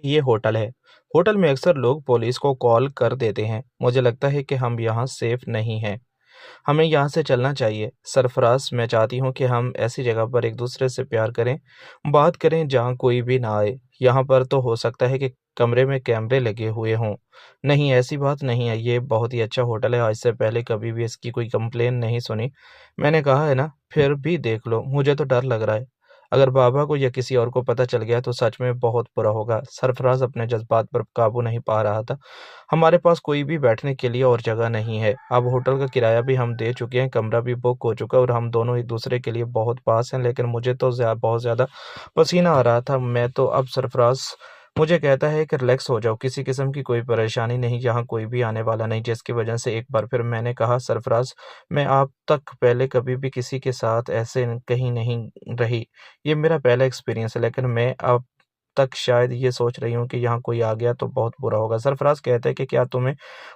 ये होटल है। होटल में अक्सर लोग पुलिस को कॉल कर देते हैं। मुझे लगता है कि हम यहाँ सेफ नहीं हैं। हमें यहाँ से चलना चाहिए। सरफराज, मैं चाहती हूँ कि हम ऐसी जगह पर एक दूसरे से प्यार करें, बात करें जहाँ कोई भी ना आए। यहाँ पर तो हो सकता है कि कमरे में कैमरे लगे हुए हों। नहीं, ऐसी बात नहीं है। ये बहुत ही अच्छा होटल है। आज से पहले कभी भी इसकी कोई कंप्लेन नहीं सुनी। मैंने कहा है ना, फिर भी देख लो, मुझे तो डर लग रहा है। अगर बाबा को या किसी और को पता चल गया तो सच में बहुत बुरा होगा। सरफराज अपने जज्बात पर काबू नहीं पा रहा था। हमारे पास कोई भी बैठने के लिए और जगह नहीं है। अब होटल का किराया भी हम दे चुके हैं, कमरा भी बुक हो चुका है और हम दोनों एक दूसरे के लिए बहुत पास हैं, लेकिन मुझे तो बहुत ज़्यादा पसीना आ रहा था। मैं तो अब सरफराज मुझे कहता है कि रिलैक्स हो जाओ, किसी किस्म की कोई परेशानी नहीं, यहाँ कोई भी आने वाला नहीं, जिसकी वजह से एक बार फिर मैंने कहा, सरफराज, मैं आप तक पहले कभी भी किसी के साथ ऐसे कहीं नहीं रही। ये मेरा पहला एक्सपीरियंस है, लेकिन मैं अब तक शायद ये सोच रही हूँ कि यहाँ कोई आ गया तो बहुत बुरा होगा। सरफराज कहते हैं कि क्या तुम्हें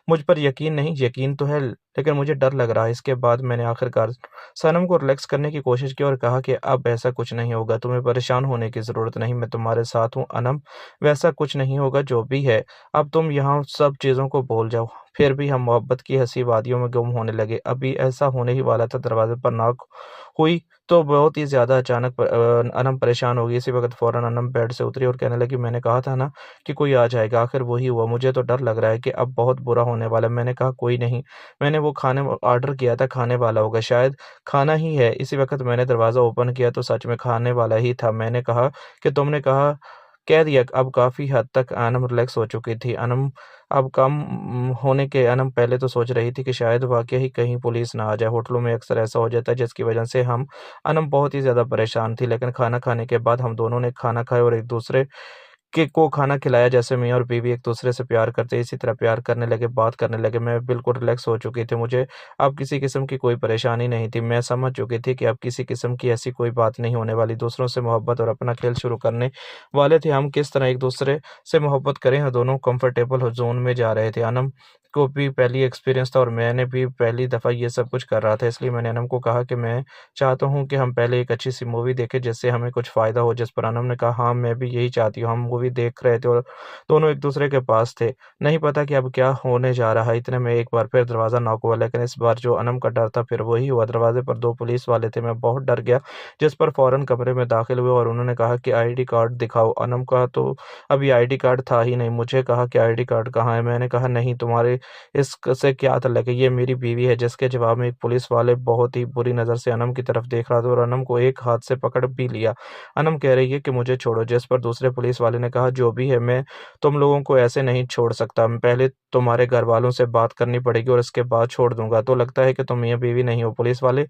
मुझ पर यकीन नहीं? यकीन तो है, लेकिन मुझे डर लग रहा है। इसके बाद मैंने आखिरकार सनम को रिलैक्स करने की कोशिश की और कहा कि अब ऐसा कुछ नहीं होगा, तुम्हें परेशान होने की ज़रूरत नहीं, मैं तुम्हारे साथ हूँ अनम, वैसा कुछ नहीं होगा जो भी है। अब तुम यहाँ सब चीज़ों को भूल जाओ। फिर भी हम मोहब्बत की हँसी वादियों में गुम होने लगे। अभी ऐसा होने ही वाला था, दरवाज़े पर नॉक हुई तो बहुत ही ज़्यादा अचानक अनम परेशान हो गई। इसी वक़्त फ़ौरन अनम बेड से उतरी और कहने लगी, मैंने कहा था ना कि कोई आ जाएगा, आखिर वही हुआ। मुझे तो डर लग रहा है कि अब बहुत बुरा होने वाला है। मैंने कहा, कोई नहीं, मैंने वो खाने ऑर्डर किया था, खाने वाला होगा, शायद खाना ही है। इसी वक़्त मैंने दरवाज़ा ओपन किया तो सच में खाने वाला ही था। मैंने कहा कि तुमने कह दिया। अब काफ़ी हद तक अनम रिलैक्स हो चुकी थी। अनम अब कम होने के अनम पहले तो सोच रही थी कि शायद वाक़ई ही कहीं पुलिस ना आ जाए। होटलों में अक्सर ऐसा हो जाता है, जिसकी वजह से हम अनम बहुत ही ज़्यादा परेशान थी। लेकिन खाना खाने के बाद हम दोनों ने खाना खाया और एक-दूसरे के को खाना खिलाया। जैसे मियाँ और बीवी एक-दूसरे से प्यार करते हैं, इसी तरह प्यार करने लगे, बात करने लगे। मैं बिल्कुल रिलैक्स हो चुकी थी। मुझे अब किसी किस्म की कोई परेशानी नहीं थी। मैं समझ चुकी थी कि अब किसी किस्म की ऐसी कोई बात नहीं होने वाली। दूसरों से मोहब्बत और अपना खेल शुरू करने वाले थे हम। किस तरह एक-दूसरे से मोहब्बत करें, हम दोनों कंफर्टेबल ज़ोन में जा रहे थे। अनम को भी पहली एक्सपीरियंस था और मैंने भी पहली दफ़ा ये सब कुछ कर रहा था। इसलिए मैंने अनम को कहा कि मैं चाहता हूँ कि हम पहले एक अच्छी-सी मूवी देखें, जिससे हमें कुछ फ़ायदा हो। जिस पर अनम ने कहा, हाँ, मैं भी यही चाहती हूँ। हम मूवी देख रहे थे और दोनों एक-दूसरे के पास थे। नहीं पता कि अब क्या होने जा रहा है। इतने में एक बार फिर दरवाज़ा नॉक हुआ, लेकिन इस बार जो अनम का डर था फिर वही हुआ। दरवाज़े पर 2 पुलिस वाले थे। मैं बहुत डर गया, जिस पर फ़ौरन कमरे में दाखिल हुए और उन्होंने कहा कि आईडी कार्ड दिखाओ। अनम का तो अभी आईडी कार्ड था ही नहीं। मुझे कहा कि आईडी कार्ड कहाँ है? मैंने कहा, नहीं, तुम्हारे इससे क्या ताल्लुक है? ये मेरी बीवी है। जिसके जवाब में एक पुलिस वाले बहुत ही बुरी नज़र से अनम की तरफ देख रहा था और अनम को एक हाथ से पकड़ भी लिया। अनम कह रही है कि मुझे छोड़ो, जिस पर दूसरे पुलिस वाले ने कहा, जो भी है, मैं तुम लोगों को ऐसे नहीं छोड़ सकता। पहले तुम्हारे घरवालों से बात करनी पड़ेगी और इसके बाद छोड़ दूँगा। तो लगता है कि तुम मियाँ-बीवी नहीं हो। पुलिस वाले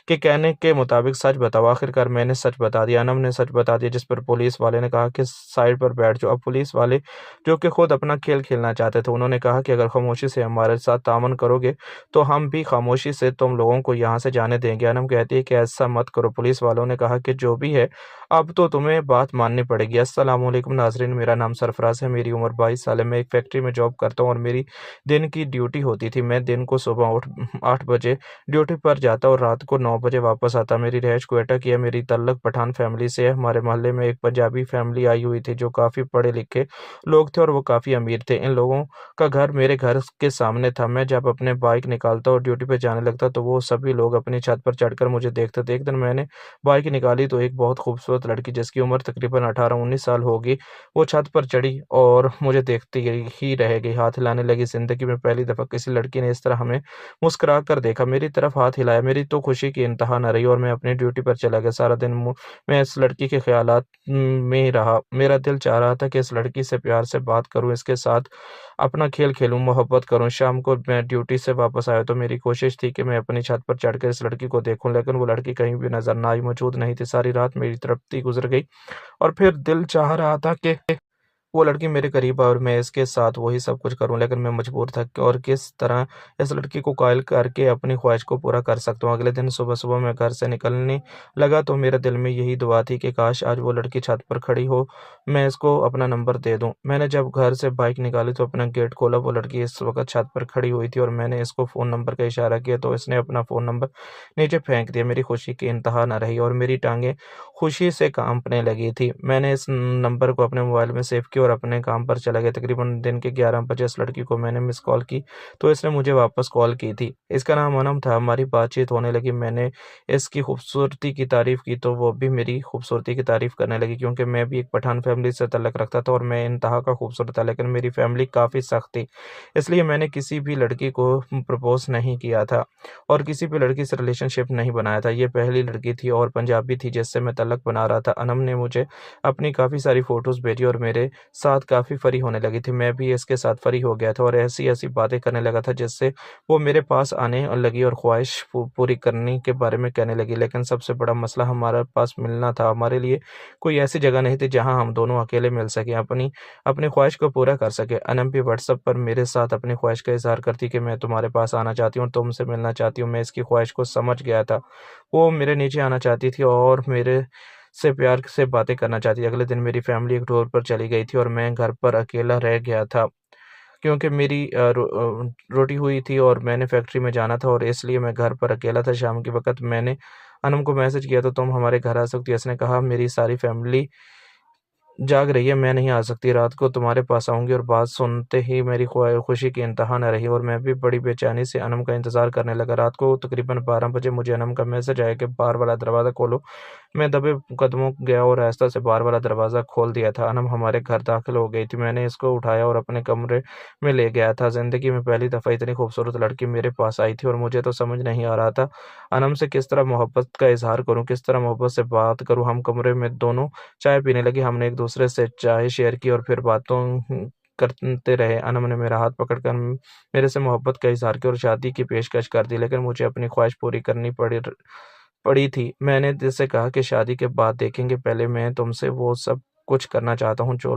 के कहने के मुताबिक सच बताओ। आखिरकार मैंने सच बता दिया। अनम ने सच बता दिया, जिस पर पुलिस वाले ने कहा कि साइड पर बैठ जाओ। अब पुलिस वाले, जो कि खुद अपना खेल खेलना चाहते थे, उन्होंने कहा कि अगर खामोशी से हमारे साथ ताअमुन करोगे, तो हम भी खामोशी से तुम लोगों को यहाँ से जाने देंगे। अनम कहती है कि ऐसा मत करो। पुलिस वालों ने कहा कि जो भी है, अब तो तुम्हें बात माननी पड़ेगी। अस्सलामु अलैकुम नाज़रीन, मेरा नाम सरफराज है, मेरी उम्र 22 साल है। मैं एक फैक्ट्री में जॉब करता हूँ और मेरी दिन की ड्यूटी होती थी। मैं दिन को सुबह उठ 8 बजे ड्यूटी पर जाता और रात को 9 बजे वापस आता। मेरी रिहाइश क्वेटा की है। मेरी ताल्लुक पठान फैमिली से है। हमारे मोहल्ले में एक पंजाबी फैमिली आई हुई थी, जो काफ़ी पढ़े-लिखे लोग थे और वो काफ़ी अमीर थे। इन लोगों का घर मेरे घर के सामने था। मैं जब अपने बाइक निकालता और ड्यूटी पे जाने लगता, तो वो सभी लोग अपनी छत पर चढ़कर मुझे देखते थे। एक दिन मैंने बाइक निकाली तो एक बहुत खूबसूरत लड़की, जिसकी उम्र तकरीबन 18-19 साल होगी, वो छत पर चढ़ी और मुझे देखती ही रह गई। हाथ हिलाने लगी। ज़िंदगी में पहली दफ़ा किसी लड़की ने इस तरह हमें मुस्कुरा कर देखा, मेरी तरफ हाथ हिलाया। मेरी तो खुशी की इंतहा न रही और मैं अपनी ड्यूटी पर चला गया। सारा दिन मैं इस लड़की के ख़्यालात में ही रहा। मेरा दिल चाह रहा था कि इस लड़की से प्यार से बात करूँ, इसके साथ अपना खेल खेलूँ, मोहब्बत करूँ। शाम को मैं ड्यूटी से वापस आया तो मेरी कोशिश थी कि मैं अपनी छत पर चढ़कर इस लड़की को देखूँ, लेकिन वो लड़की कहीं भी नज़र न आई, मौजूद नहीं थी। सारी रात मेरी तड़पती गुज़र गई और फिर दिल चाह रहा था कि वो लड़की मेरे करीब आए और मैं इसके साथ वही सब कुछ करूँ, लेकिन मैं मजबूर था कि और किस तरह इस लड़की को कायल करके अपनी ख्वाहिश को पूरा कर सकता हूँ। अगले दिन सुबह-सुबह मैं घर से निकलने लगा तो मेरे दिल में यही दुआ थी कि काश आज वो लड़की छत पर खड़ी हो, मैं इसको अपना नंबर दे दूँ। मैंने जब घर से बाइक निकाली तो अपना गेट खोला, वो लड़की इस वक़्त छत पर खड़ी हुई थी और मैंने इसको फ़ोन नंबर का इशारा किया तो इसने अपना फ़ोन नंबर नीचे फेंक दिया। मेरी खुशी की इंतहा ना रही और मेरी टाँगें खुशी से काँपने लगी थी। मैंने इस नंबर को अपने मोबाइल में सेव किया और अपने काम पर चला गया। तकरीबन दिन के 11 बजे इस लड़की को मैंने मिस कॉल की, तो इसने मुझे वापस कॉल की थी। इसका नाम अनम था। हमारी बातचीत होने लगी। मैंने इसकी खूबसूरती की तारीफ़ की, तो वो भी मेरी खूबसूरती की तारीफ़ करने लगी, क्योंकि मैं भी एक पठान फैमिली से तल्लुक़ रखता था और मैं इंतहा का खूबसूरत था, लेकिन मेरी फैमिली काफ़ी सख्त थी। इसलिए मैंने किसी भी लड़की को प्रपोज़ नहीं किया था और किसी भी लड़की से रिलेशनशिप नहीं बनाया था। ये पहली लड़की थी और पंजाबी थी जिससे मैं तल्लुक़ बना रहा था। अनम ने मुझे अपनी काफ़ी सारी फ़ोटोज़ भेजी और मेरे साथ काफ़ी फ़री होने लगी थी। मैं भी इसके साथ फ़री हो गया था और ऐसी-ऐसी बातें करने लगा था, जिससे वो मेरे पास आने लगी और ख़्वाहिश पूरी करने के बारे में कहने लगी। लेकिन सबसे बड़ा मसला हमारे पास मिलना था। हमारे लिए कोई ऐसी जगह नहीं थी जहाँ हम दोनों अकेले मिल सकें, अपनी ख़्वाहिश को पूरा कर सकें। अनम भी व्हाट्सएप पर मेरे साथ अपनी ख़्वाहिश का इज़हार करती कि मैं तुम्हारे पास आना चाहती हूँ और तुमसे मिलना चाहती हूँ। मैं इसकी ख़्वाहिश को समझ गया था। वो मेरे नीचे आना चाहती थी और मेरे से प्यार से बातें करना चाहती थी। अगले दिन मेरी फ़ैमिली एक टूर पर चली गई थी और मैं घर पर अकेला रह गया था, क्योंकि मेरी रोटी हुई थी और मैंने फैक्ट्री में जाना था और इसलिए मैं घर पर अकेला था। शाम के वक़्त मैंने अनम को मैसेज किया तो तुम हमारे घर आ सकती हो? इसने कहा मेरी सारी फ़ैमिली जाग रही है, मैं नहीं आ सकती, रात को तुम्हारे पास आऊँगी। और बात सुनते ही मेरी खुशी की इंतहा न रही और मैं भी बड़ी बेचैनी से अनम का इंतज़ार करने लगा। रात को तकरीबन 12 बजे मुझे अनम का मैसेज आया कि बाहर वाला दरवाज़ा खोलो। मैं दबे कदमों गया और आहिस्ता से बाहर वाला दरवाज़ा खोल दिया था। अनम हमारे घर दाखिल हो गई थी। मैंने इसको उठाया और अपने कमरे में ले गया था। ज़िंदगी में पहली दफ़ा इतनी खूबसूरत लड़की मेरे पास आई थी और मुझे तो समझ नहीं आ रहा था अनम से किस तरह मोहब्बत का इज़हार करूँ, किस तरह मोहब्बत से बात करूँ। हम कमरे में दोनों चाय पीने लगे। हमने एक दूसरे से चाय शेयर की और फिर बातों करते रहे। अनम ने मेरा हाथ पकड़कर मेरे से मोहब्बत का इज़हार किया और शादी की पेशकश कर दी, लेकिन मुझे अपनी ख्वाहिश पूरी करनी पड़ी थी। मैंने दिल से कहा कि शादी के बाद देखेंगे, पहले मैं तुमसे वो सब कुछ करना चाहता हूँ जो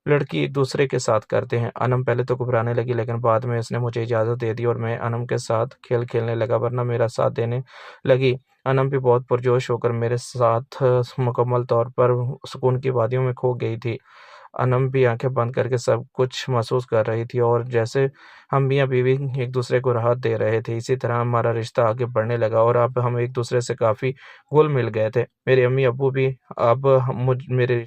लड़की एक दूसरे के साथ करते हैं। अनम पहले तो घबराने लगी, लेकिन बाद में इसने मुझे इजाज़त दे दी और मैं अनम के साथ खेल खेलने लगा, वरना मेरा साथ देने लगी। अनम भी बहुत पुरजोश होकर मेरे साथ मुकम्मल तौर पर सुकून की वादियों में खो गई थी। अनम भी आँखें बंद करके सब कुछ महसूस कर रही थी और जैसे हम मियाँ-बीवी एक दूसरे को राहत दे रहे थे। इसी तरह हमारा रिश्ता आगे बढ़ने लगा और अब हम एक दूसरे से काफ़ी घुल-मिल गए थे। मेरे अम्मी-अब्बू भी अब हम मुझ मेरे